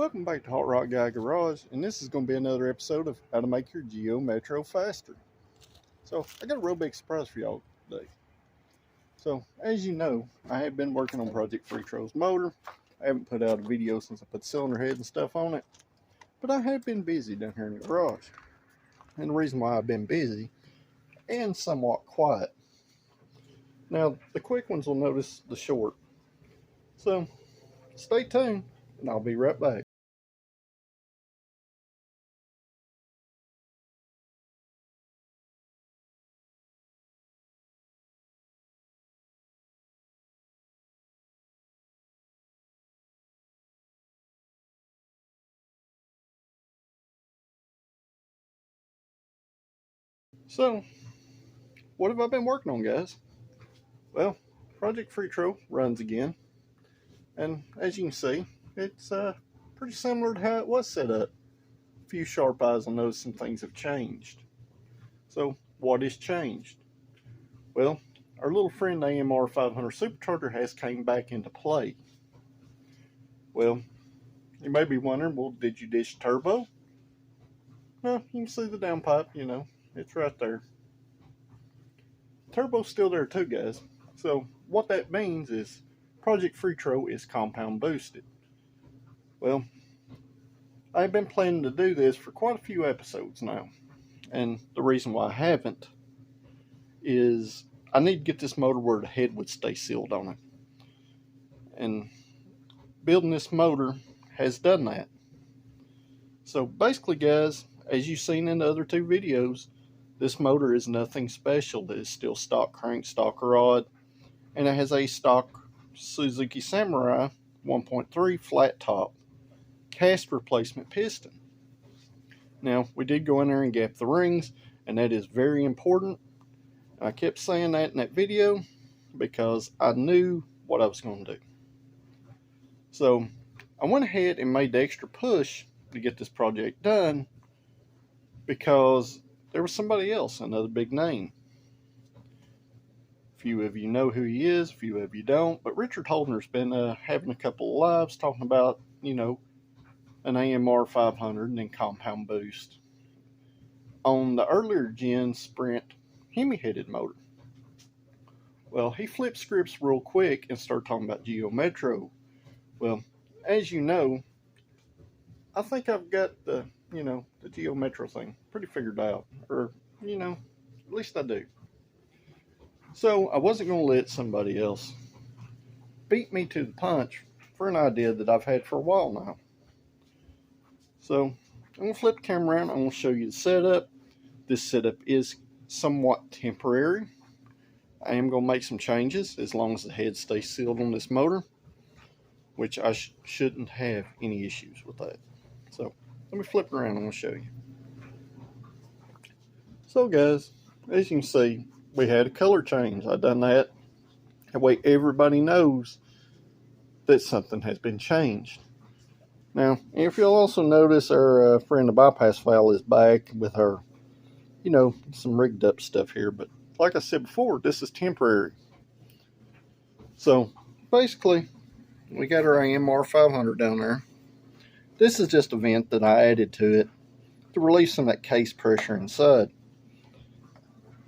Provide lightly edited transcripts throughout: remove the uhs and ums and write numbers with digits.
Welcome back to Hot Rod Guy Garage, and this is going to be another episode of how to make your Geo Metro faster. So, I got a real big surprise for y'all today. So, as you know, I have been working on Project Freetro's motor. I haven't put out a video since I put cylinder head and stuff on it, but I have been busy down here in the garage. And the reason why I've been busy and somewhat quiet. Now, the quick ones will notice the short. So, stay tuned, and I'll be right back. So, what have I been working on, guys? Well, Project Freetro runs again, and as you can see, it's pretty similar to how it was set up. A few sharp eyes will notice some things have changed. So, what has changed? Well, our little friend AMR 500 supercharger has came back into play. Well, you may be wondering, well, did you ditch turbo? No, you can see the downpipe, it's right there. Turbo's still there too, guys. So what that means is Project Freetro is compound boosted. Well, I've been planning to do this for quite a few episodes now. And the reason why I haven't is I need to get this motor where the head would stay sealed on it. And building this motor has done that. So basically, guys, as you've seen in the other two videos, this motor is nothing special. It is still stock crank, stock rod, and it has a stock Suzuki Samurai 1.3 flat top cast replacement piston. Now, we did go in there and gap the rings, and that is very important. I kept saying that in that video because I knew what I was going to do. So I went ahead and made the extra push to get this project done because there was somebody else, another big name. A few of you know who he is, a few of you don't, but Richard Holdner's been having a couple of lives talking about, an AMR 500 and then compound boost on the earlier gen Sprint Hemi-headed motor. Well, he flipped scripts real quick and started talking about Geo Metro. Well, as you know, I think I've got the Geo Metro thing pretty figured out, or, at least I do. So I wasn't going to let somebody else beat me to the punch for an idea that I've had for a while now. So I'm going to flip the camera around. I'm going to show you the setup. This setup is somewhat temporary. I am going to make some changes as long as the head stays sealed on this motor, which I shouldn't have any issues with that. So let me flip it around. I'm going to show you. So guys, as you can see, we had a color change. I done that. That way everybody knows that something has been changed. Now, if you'll also notice, our friend the bypass valve is back with her, some rigged up stuff here. But like I said before, this is temporary. So basically, we got our AMR 500 down there. This is just a vent that I added to it to relieve some of that case pressure inside.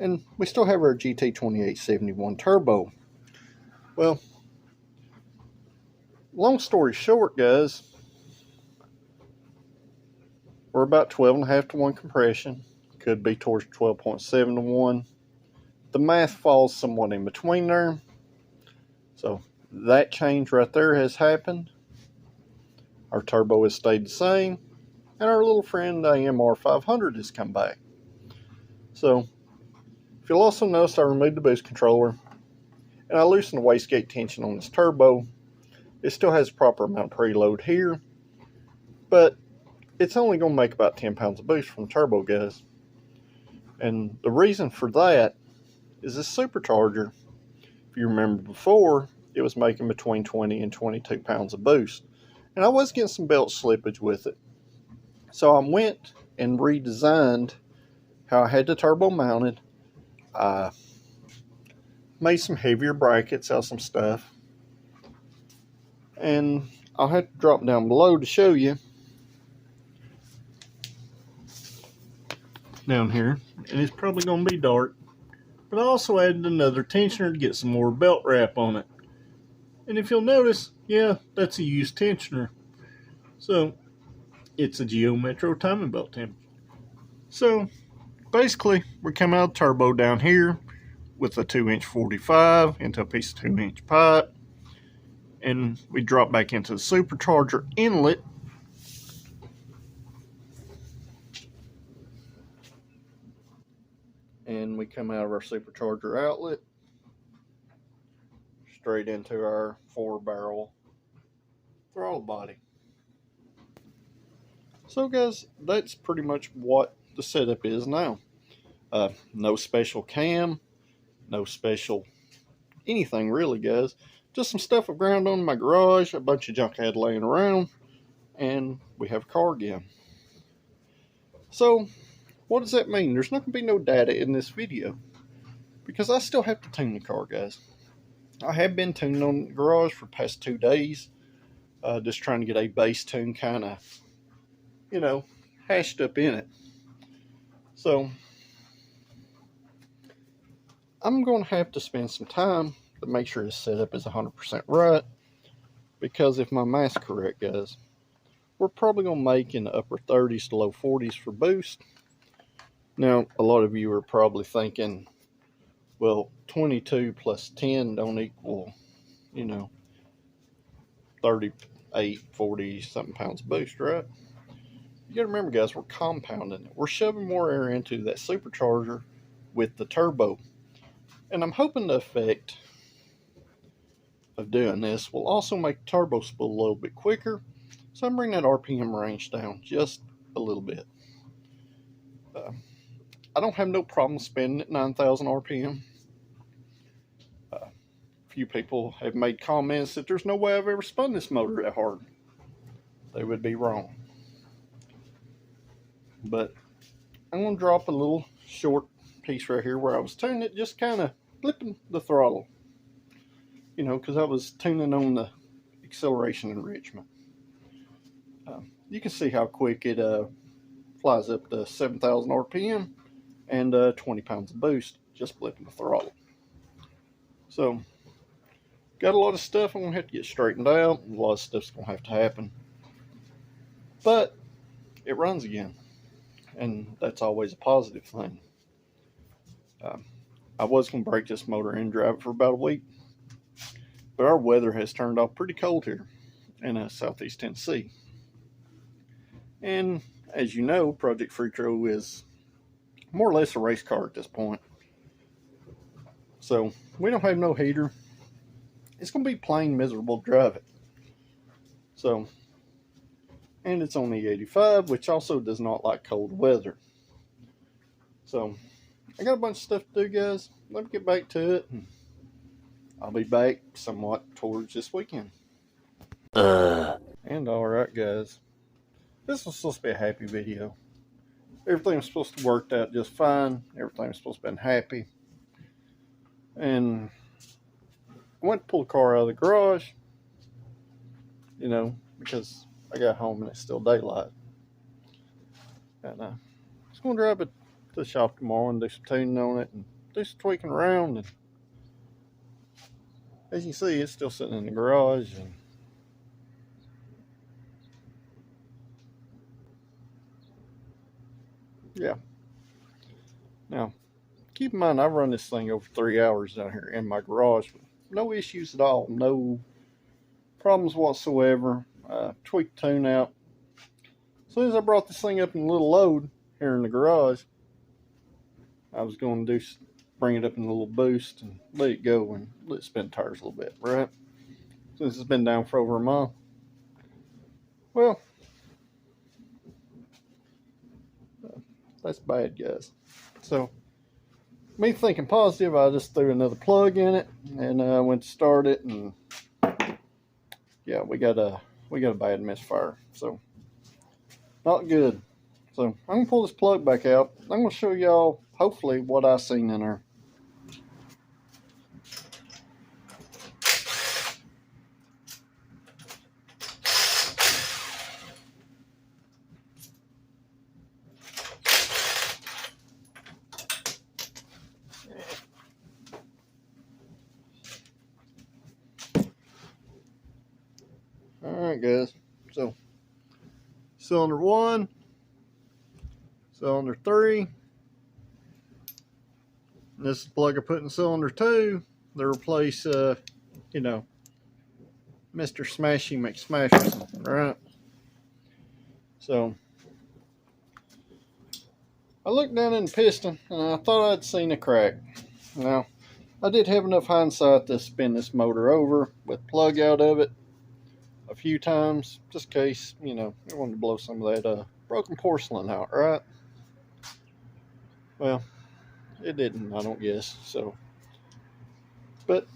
And we still have our GT 2871 turbo. Well, long story short, guys, we're about 12.5 to 1 compression. Could be towards 12.7 to 1. The math falls somewhat in between there. So that change right there has happened. Our turbo has stayed the same. And our little friend AMR 500 has come back. So if you'll also notice, I removed the boost controller. And I loosened the wastegate tension on this turbo. It still has a proper amount of preload here. But it's only going to make about 10 pounds of boost from the turbo, guys. And the reason for that is this supercharger, if you remember before, it was making between 20 and 22 pounds of boost. And I was getting some belt slippage with it. So I went and redesigned how I had the turbo mounted. I made some heavier brackets out of some stuff. And I'll have to drop down below to show you. Down here, and it's probably going to be dark. But I also added another tensioner to get some more belt wrap on it. And if you'll notice, yeah, that's a used tensioner. So, it's a Geo Metro timing belt temp. So, basically, we come out of turbo down here with a 2-inch 45 into a piece of 2-inch pipe. And we drop back into the supercharger inlet. And we come out of our supercharger outlet straight into our 4-barrel throttle body. So guys, that's pretty much what the setup is now. No special cam, no special anything really, guys. Just some stuff I've ground on in my garage, a bunch of junk I had laying around, and we have a car again. So, what does that mean? There's not going to be no data in this video, because I still have to tune the car, guys. I have been tuning on the garage for the past 2 days, just trying to get a bass tune kind of, you know, hashed up in it. So, I'm going to have to spend some time to make sure this setup is 100% right, because if my math's correct, guys, we're probably going to make in the upper 30s to low 40s for boost. Now, a lot of you are probably thinking, well, 22 plus 10 don't equal, you know, 38, 40 something pounds of boost, right? You gotta remember, guys, we're compounding it. We're shoving more air into that supercharger with the turbo. And I'm hoping the effect of doing this will also make the turbo spool a little bit quicker. So I'm bringing that RPM range down just a little bit. I don't have no problem spinning at 9,000 RPM. A few people have made comments that there's no way I've ever spun this motor that hard. They would be wrong. But I'm going to drop a little short piece right here where I was tuning it, just kind of flipping the throttle. You know, because I was tuning on the acceleration enrichment. You can see how quick it flies up to 7,000 RPM and 20 pounds of boost, just flipping the throttle. So, got a lot of stuff I'm going to have to get straightened out. A lot of stuff's going to have to happen. But, it runs again. And that's always a positive thing. I was going to break this motor and drive it for about a week. But our weather has turned off pretty cold here in southeast Tennessee. And as you know, Project Freetro is more or less a race car at this point. So we don't have no heater. It's going to be plain miserable to drive it. So, and it's only 85, which also does not like cold weather. So, I got a bunch of stuff to do, guys. Let me get back to it. And I'll be back somewhat towards this weekend. And alright, guys. This was supposed to be a happy video. Everything was supposed to work out just fine. Everything was supposed to be happy. And I went to pull the car out of the garage, you know, because I got home and it's still daylight. And I was going to drive it to the shop tomorrow and do some tuning on it and do some tweaking around. And as you see, it's still sitting in the garage. And yeah. Now, keep in mind, I've run this thing over 3 hours down here in my garage. No issues at all. No problems whatsoever. Tweaked the tune out. As soon as I brought this thing up in a little load here in the garage, I was going to bring it up in a little boost and let it go and let it spin tires a little bit, right? Since it's been down for over a month. Well, that's bad, guys. So, me thinking positive, I just threw another plug in it and went to start it, and yeah, we got a bad misfire. So, not good. So, I'm gonna pull this plug back out. I'm gonna show y'all hopefully what I seen in there. Alright guys, so cylinder 1, cylinder 3, this is the plug I put in cylinder 2 to replace, you know, Mr. Smashy McSmasherson, right? So, I looked down in the piston and I thought I'd seen a crack. Now, I did have enough hindsight to spin this motor over with plug out of it a few times, just in case, you know, I wanted to blow some of that broken porcelain out, right? Well, it didn't, I don't guess. So, but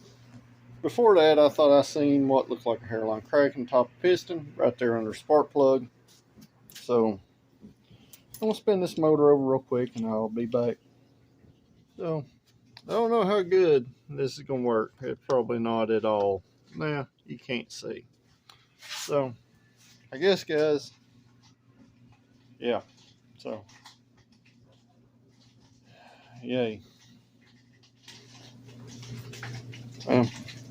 before that, I thought I seen what looked like a hairline crack in the top of the piston right there under the spark plug. So, I'm gonna spin this motor over real quick and I'll be back. So, I don't know how good this is gonna work. It's probably not at all. Nah, you can't see. So, I guess, guys, yeah. So, yay.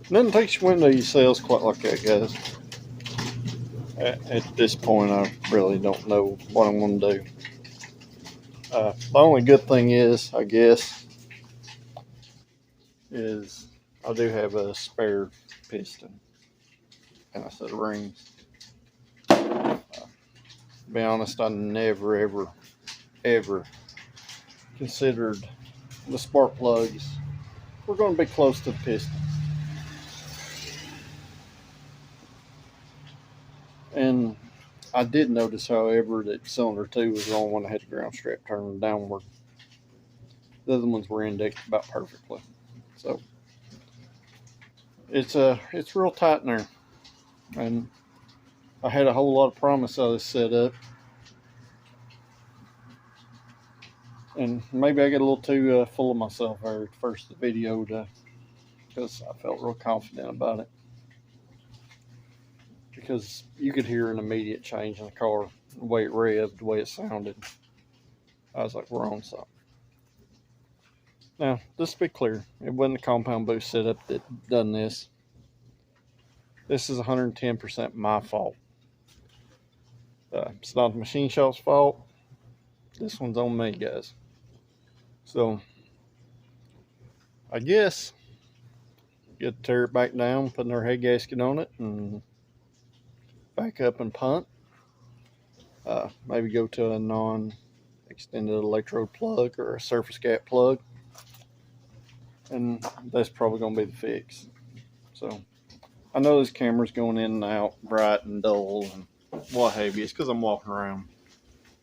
Nothing takes you into your sales quite like that, guys. At this point, I really don't know what I'm going to do. The only good thing is, I guess, is I do have a spare piston and a set of rings. To be honest, I never, ever considered the spark plugs. We're going to be close to the piston. And I did notice, however, that cylinder 2 was the only one that had the ground strap turned downward. The other ones were indexed about perfectly. So it's real tight in there. And I had a whole lot of promise of this setup. And maybe I get a little too full of myself there at first of the video because I felt real confident about it. Because you could hear an immediate change in the car, the way it revved, the way it sounded. I was like, we're on something. Now, just to be clear, it wasn't the compound boost setup that done this. This is 110% my fault. It's not the machine shop's fault. This one's on me, guys. So, I guess, get to tear it back down, put another head gasket on it, and back up and punt. Maybe go to a non-extended electrode plug or a surface gap plug. And that's probably going to be the fix. So, I know this camera's going in and out, bright and dull, and what have you. It's because I'm walking around.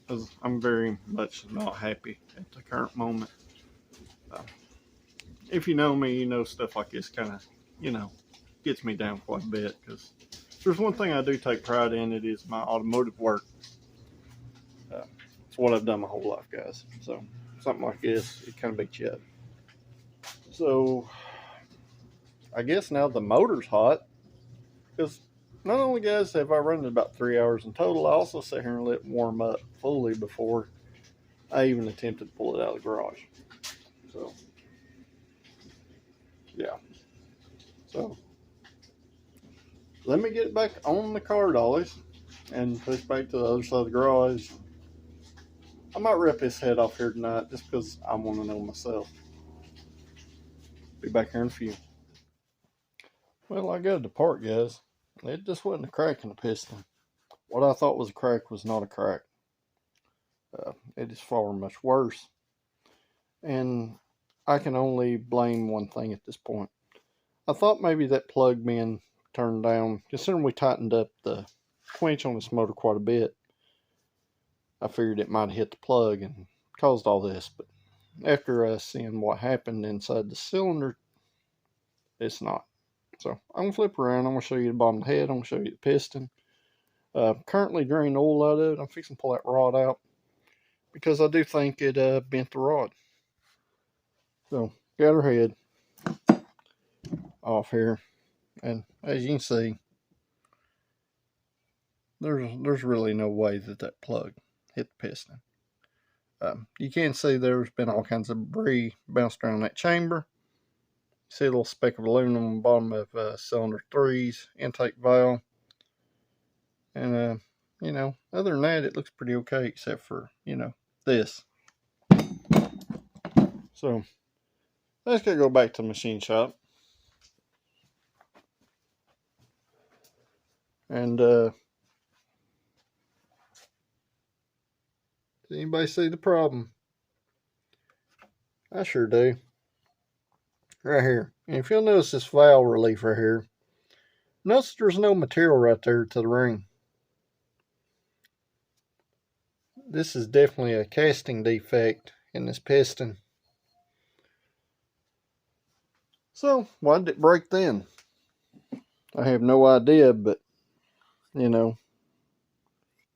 Because I'm very much not happy at the current moment. If you know me, you know stuff like this kind of, you know, gets me down quite a bit. Because there's one thing I do take pride in, it is my automotive work. It's what I've done my whole life, guys. So, something like this, it kind of beats you up. So, I guess now the motor's hot. Because not only, guys, have I run it about 3 hours in total, I also sat here and let it warm up fully before I even attempted to pull it out of the garage. So, yeah. So, let me get it back on the car dollies and push back to the other side of the garage. I might rip this head off here tonight just because I want to know myself. Be back here in a few. Well, I got to depart, guys. It just wasn't a crack in the piston. What I thought was a crack was not a crack. It is far much worse. And I can only blame one thing at this point. I thought maybe that plug being turned down, considering we tightened up the quench on this motor quite a bit, I figured it might have hit the plug and caused all this. But after seeing what happened inside the cylinder, it's not. So I'm going to flip around. I'm going to show you the bottom of the head. I'm going to show you the piston. Currently draining oil out of it. I'm fixing to pull that rod out because I do think it bent the rod. So got her head off here, and as you can see, there's really no way that plug hit the piston. You can see there's been all kinds of debris bounced around that chamber. See a little speck of aluminum on the bottom of cylinder 3's intake valve. And, you know, other than that, it looks pretty okay, except for, you know, this. So, let's go back to the machine shop. And, does anybody see the problem? I sure do. Right here. And if you'll notice this valve relief right here, notice there's no material right there to the ring. This is definitely a casting defect in this piston. So, why did it break then? I have no idea, but, you know,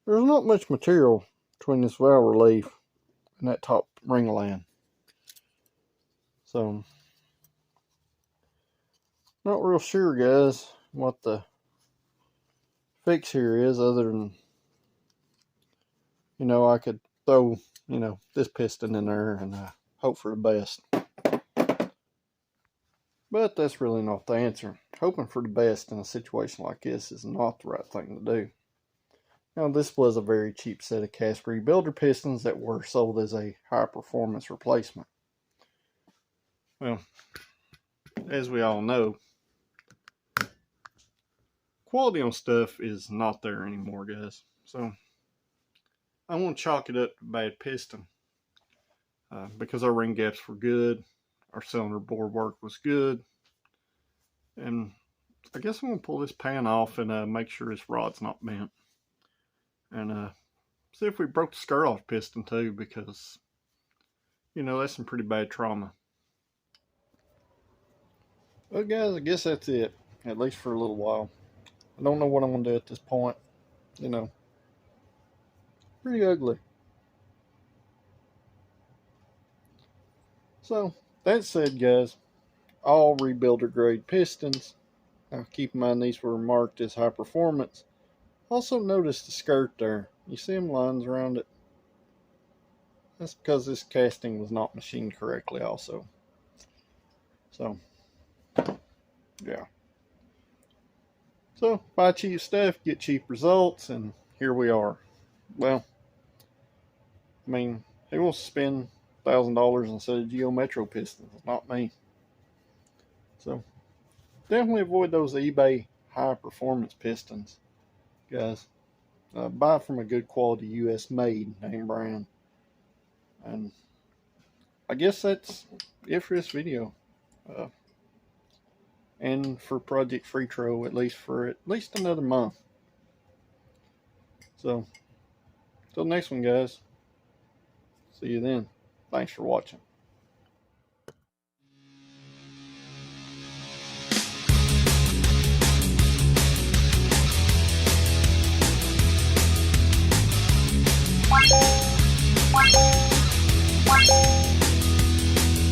there's not much material between this valve relief and that top ring line. So, not real sure, guys, what the fix here is, other than, you know, I could throw, you know, this piston in there and hope for the best. But that's really not the answer. Hoping for the best in a situation like this is not the right thing to do. Now, this was a very cheap set of cast rebuilder pistons that were sold as a high performance replacement. Well, as we all know, quality on stuff is not there anymore, guys. So, I won't chalk it up to bad piston. Because our ring gaps were good, our cylinder bore work was good, and I guess I'm going to pull this pan off and make sure this rod's not bent. And see if we broke the skirt off piston too, because, you know, that's some pretty bad trauma. Well, guys, I guess that's it, at least for a little while. I don't know what I'm going to do at this point. You know, pretty ugly. So, that said, guys, all rebuilder grade pistons. Now, keep in mind these were marked as high performance. Also, notice the skirt there. You see them lines around it? That's because this casting was not machined correctly also. So, yeah. So, buy cheap stuff, get cheap results, and here we are. Well, I mean, who wants to spend $1,000 instead of Geo Metro pistons? Not me. So, definitely avoid those eBay high performance pistons, guys. Buy from a good quality US made name brand. And I guess that's it for this video. And for Project Freetro, at least another month. So, till next one, guys. See you then. Thanks for watching.